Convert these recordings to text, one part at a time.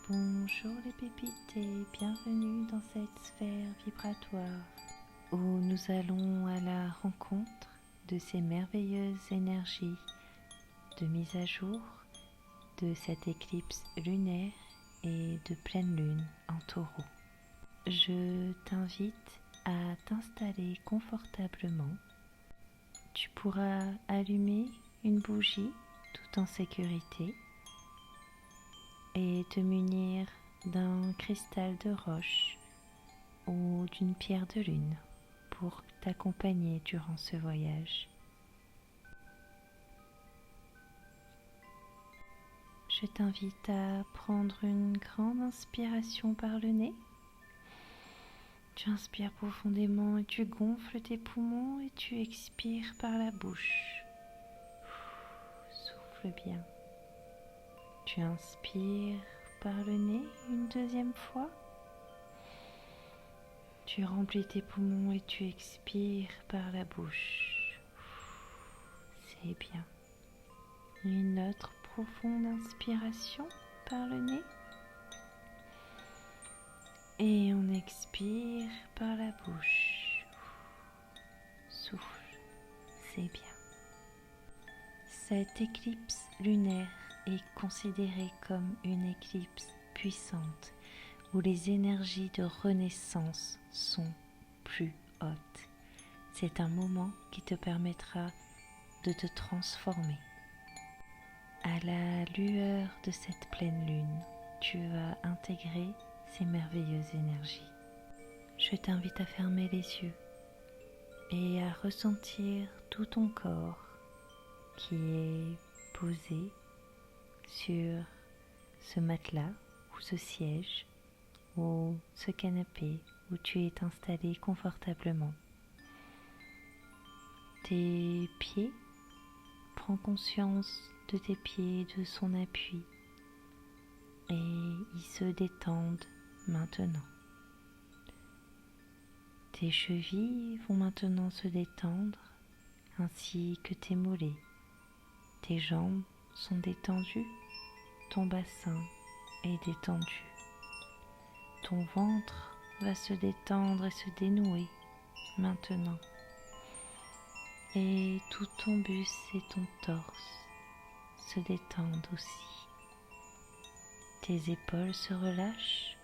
Bonjour les pépites et bienvenue dans cette sphère vibratoire où nous allons à la rencontre de ces merveilleuses énergies de mise à jour de cette éclipse lunaire et de pleine lune en taureau. Je t'invite à t'installer confortablement. Tu pourras allumer une bougie tout en sécurité et te munir d'un cristal de roche ou d'une pierre de lune pour t'accompagner durant ce voyage. Je t'invite à prendre une grande inspiration par le nez. Tu inspires profondément et tu gonfles tes poumons et tu expires par la bouche. Souffle bien. Tu inspires par le nez une deuxième fois. Tu remplis tes poumons et tu expires par la bouche. C'est bien. Une autre profonde inspiration par le nez. Et on expire par la bouche. Souffle. C'est bien. Cette éclipse lunaire est considérée comme une éclipse puissante où les énergies de renaissance sont plus hautes. C'est un moment qui te permettra de te transformer. À la lueur de cette pleine lune, tu vas intégrer ces merveilleuses énergies. Je t'invite à fermer les yeux et à ressentir tout ton corps qui est posé sur ce matelas ou ce siège ou ce canapé où tu es installé confortablement. Tes pieds, prends conscience de tes pieds, de son appui et ils se détendent maintenant. Tes chevilles vont maintenant se détendre ainsi que tes mollets. Tes jambes sont détendues, ton bassin est détendu. Ton ventre va se détendre et se dénouer maintenant. Et tout ton buste et ton torse se détendent aussi. Tes épaules se relâchent,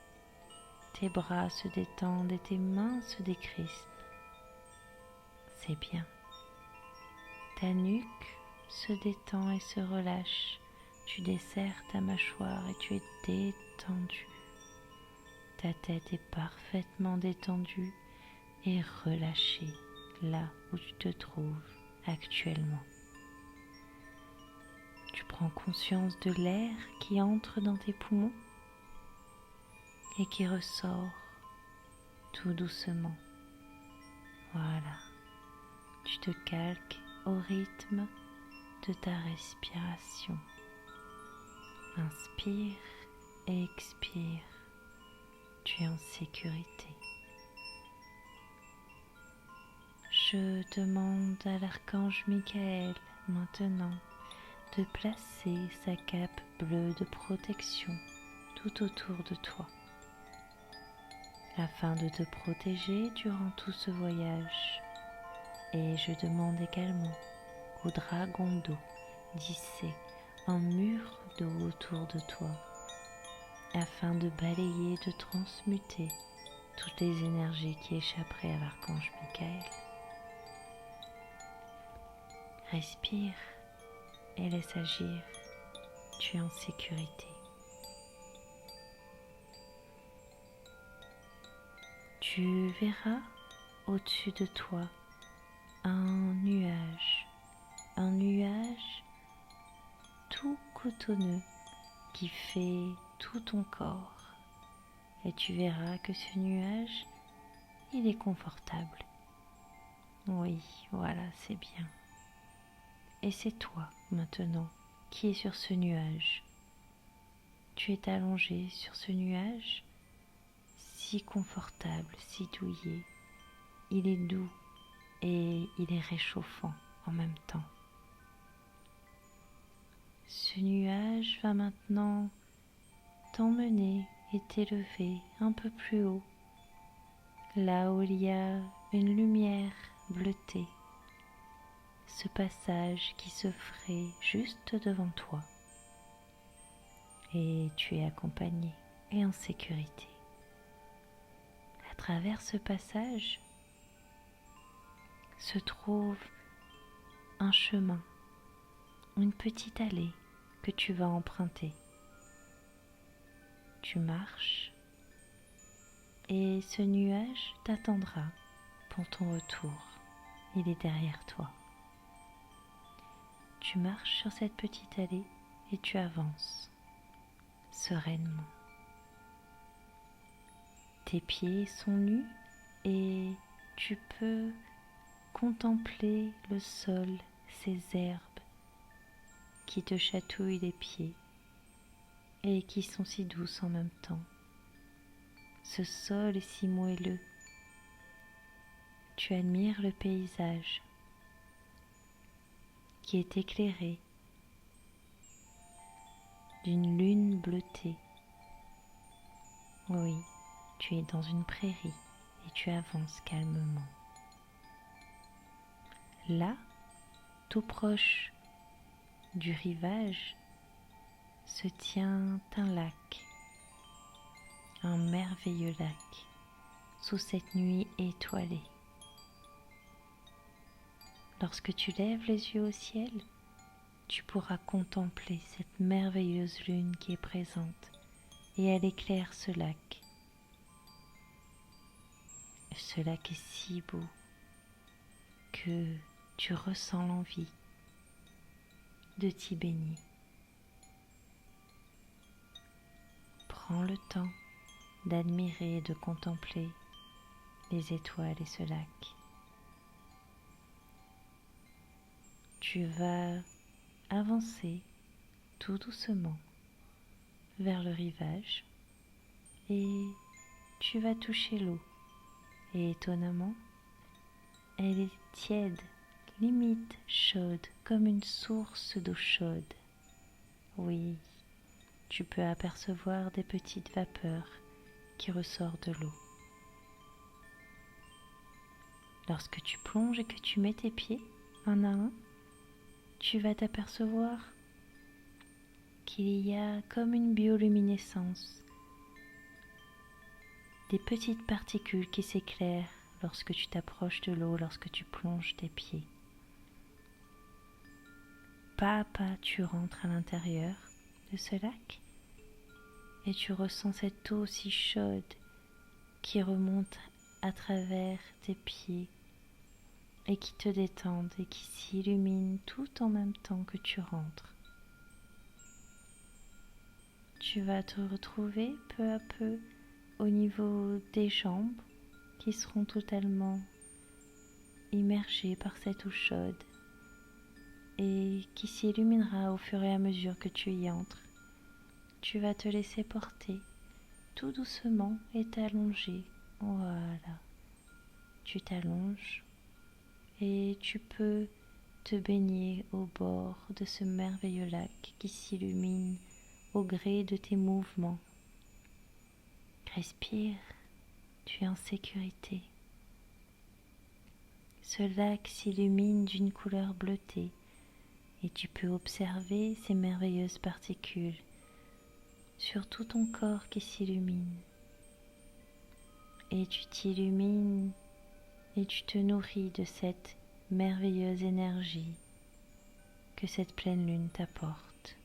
tes bras se détendent et tes mains se décrispent. C'est bien. Ta nuque se détend et se relâche. Tu desserres ta mâchoire et tu es détendu. Ta tête est parfaitement détendue et relâchée là où tu te trouves actuellement. Tu prends conscience de l'air qui entre dans tes poumons et qui ressort tout doucement. Voilà, tu te calques au rythme de ta respiration. Inspire et expire. Tu es en sécurité. Je demande à l'archange Michael maintenant de placer sa cape bleue de protection tout autour de toi, afin de te protéger durant tout ce voyage. Et je demande également au dragon d'eau d'hisser un mur d'eau autour de toi, afin de balayer, de transmuter toutes les énergies qui échapperaient à l'archange Michael. Respire et laisse agir, tu es en sécurité. Tu verras au-dessus de toi un nuage tout cotonneux qui fait tout ton corps. Et tu verras que ce nuage, il est confortable. Oui, voilà, c'est bien. Et c'est toi maintenant qui es sur ce nuage. Tu es allongé sur ce nuage, si confortable, si douillet. Il est doux et il est réchauffant en même temps. Ce nuage va maintenant t'emmener et t'élever un peu plus haut, là où il y a une lumière bleutée, ce passage qui se ferait juste devant toi. Et tu es accompagné et en sécurité. À travers ce passage se trouve un chemin, une petite allée que tu vas emprunter. Tu marches et ce nuage t'attendra pour ton retour. Il est derrière toi. Tu marches sur cette petite allée et tu avances sereinement. Tes pieds sont nus et tu peux contempler le sol, ces herbes qui te chatouillent les pieds et qui sont si douces en même temps. Ce sol est si moelleux. Tu admires le paysage qui est éclairé d'une lune bleutée. Oui, tu es dans une prairie et tu avances calmement. Là, tout proche du rivage, se tient un lac, un merveilleux lac, sous cette nuit étoilée. Lorsque tu lèves les yeux au ciel, tu pourras contempler cette merveilleuse lune qui est présente et elle éclaire ce lac. Ce lac est si beau que tu ressens l'envie de t'y baigner. Prends le temps d'admirer et de contempler les étoiles et ce lac. Tu vas avancer tout doucement vers le rivage et tu vas toucher l'eau. Et étonnamment, elle est tiède, limite chaude, comme une source d'eau chaude. Oui, tu peux apercevoir des petites vapeurs qui ressortent de l'eau. Lorsque tu plonges et que tu mets tes pieds un à un, tu vas t'apercevoir qu'il y a comme une bioluminescence, des petites particules qui s'éclairent lorsque tu t'approches de l'eau, lorsque tu plonges tes pieds. Pas à pas, tu rentres à l'intérieur de ce lac et tu ressens cette eau si chaude qui remonte à travers tes pieds et qui te détendent et qui s'illuminent tout en même temps que tu rentres. Tu vas te retrouver peu à peu au niveau des jambes qui seront totalement immergées par cette eau chaude et qui s'illuminera au fur et à mesure que tu y entres. Tu vas te laisser porter tout doucement et t'allonger. Voilà. Tu t'allonges et tu peux te baigner au bord de ce merveilleux lac qui s'illumine au gré de tes mouvements. Respire, tu es en sécurité. Ce lac s'illumine d'une couleur bleutée et tu peux observer ces merveilleuses particules sur tout ton corps qui s'illumine. Et tu t'illumines et tu te nourris de cette merveilleuse énergie que cette pleine lune t'apporte.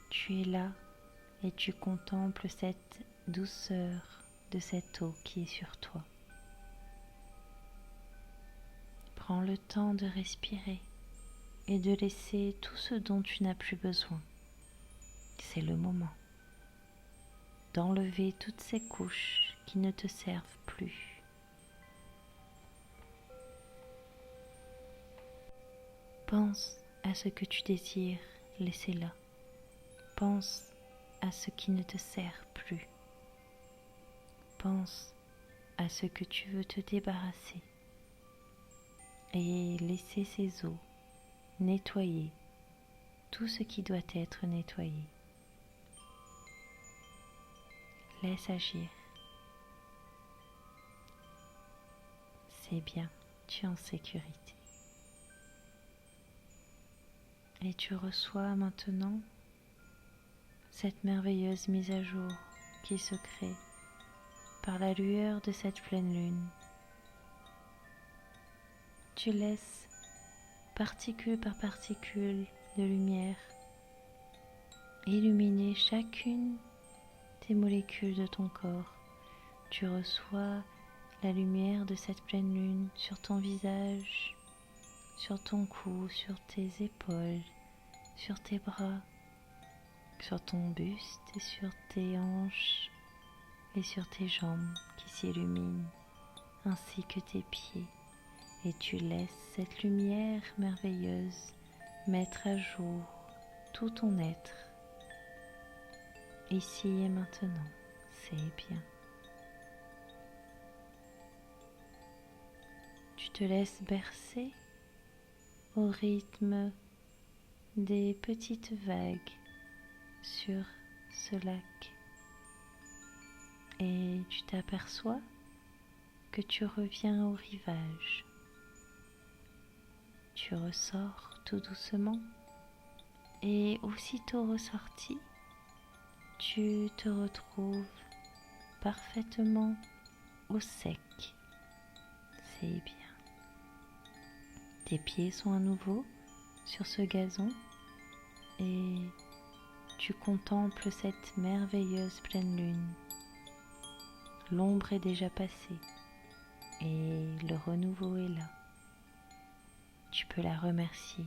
Tu es là et tu contemples cette douceur de cette eau qui est sur toi. Prends le temps de respirer et de laisser tout ce dont tu n'as plus besoin. C'est le moment d'enlever toutes ces couches qui ne te servent plus. Pense à ce que tu désires laisser là. Pense à ce qui ne te sert plus. Pense à ce que tu veux te débarrasser et laisser ces eaux nettoyer tout ce qui doit être nettoyé. Laisse agir. C'est bien, tu es en sécurité. Et tu reçois maintenant cette merveilleuse mise à jour qui se crée par la lueur de cette pleine lune. Tu laisses particule par particule de lumière illuminer chacune des molécules de ton corps. Tu reçois la lumière de cette pleine lune sur ton visage, sur ton cou, sur tes épaules, sur tes bras, sur ton buste et sur tes hanches et sur tes jambes qui s'illuminent, ainsi que tes pieds. Et tu laisses cette lumière merveilleuse mettre à jour tout ton être, ici et maintenant. C'est bien. Tu te laisses bercer au rythme des petites vagues sur ce lac et tu t'aperçois que tu reviens au rivage. Tu ressors tout doucement et aussitôt ressorti, tu te retrouves parfaitement au sec. C'est bien. Tes pieds sont à nouveau sur ce gazon et tu contemples cette merveilleuse pleine lune. L'ombre est déjà passée et le renouveau est là. Tu peux la remercier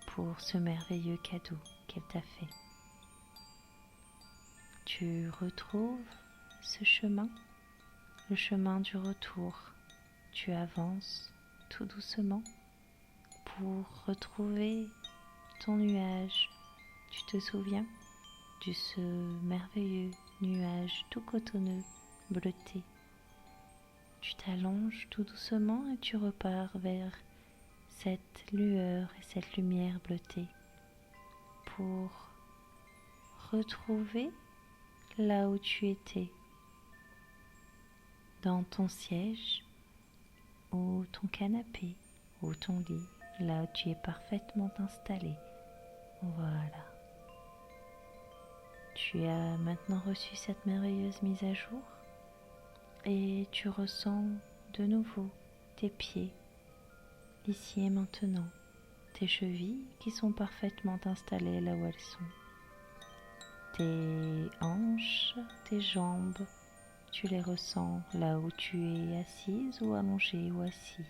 pour ce merveilleux cadeau qu'elle t'a fait. Tu retrouves ce chemin, le chemin du retour. Tu avances tout doucement pour retrouver ton nuage. Tu te souviens de ce merveilleux nuage tout cotonneux, bleuté. Tu t'allonges tout doucement et tu repars vers cette lueur et cette lumière bleutée pour retrouver là où tu étais, dans ton siège ou ton canapé ou ton lit, là où tu es parfaitement installé. Voilà. Tu as maintenant reçu cette merveilleuse mise à jour et tu ressens de nouveau tes pieds ici et maintenant, tes chevilles qui sont parfaitement installées là où elles sont, tes hanches, tes jambes, tu les ressens là où tu es assise ou allongée ou assis.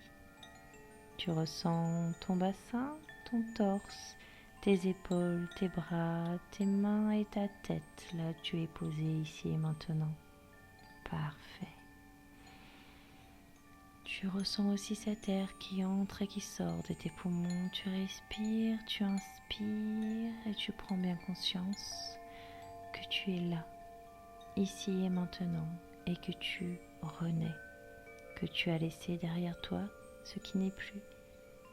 Tu ressens ton bassin, ton torse, tes épaules, tes bras, tes mains et ta tête là où tu es posé ici et maintenant. Parfait. Tu ressens aussi cet air qui entre et qui sort de tes poumons. Tu respires, tu inspires et tu prends bien conscience que tu es là, ici et maintenant, et que tu renais, que tu as laissé derrière toi ce qui n'est plus,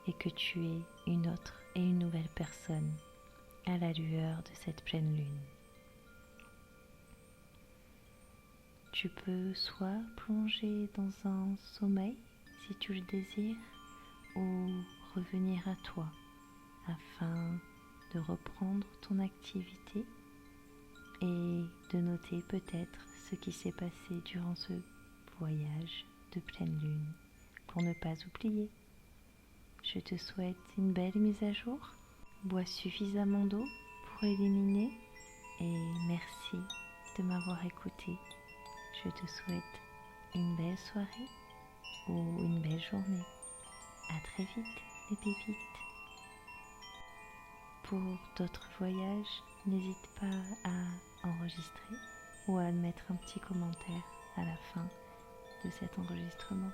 et que tu es une autre et une nouvelle personne à la lueur de cette pleine lune. Tu peux soit plonger dans un sommeil si tu le désires, ou revenir à toi afin de reprendre ton activité et de noter peut-être ce qui s'est passé durant ce voyage de pleine lune pour ne pas oublier. Je te souhaite une belle mise à jour. Bois suffisamment d'eau pour éliminer et merci de m'avoir écouté. Je te souhaite une belle soirée ou une belle journée. À très vite les pépites. Pour d'autres voyages, n'hésite pas à enregistrer ou à mettre un petit commentaire à la fin de cet enregistrement.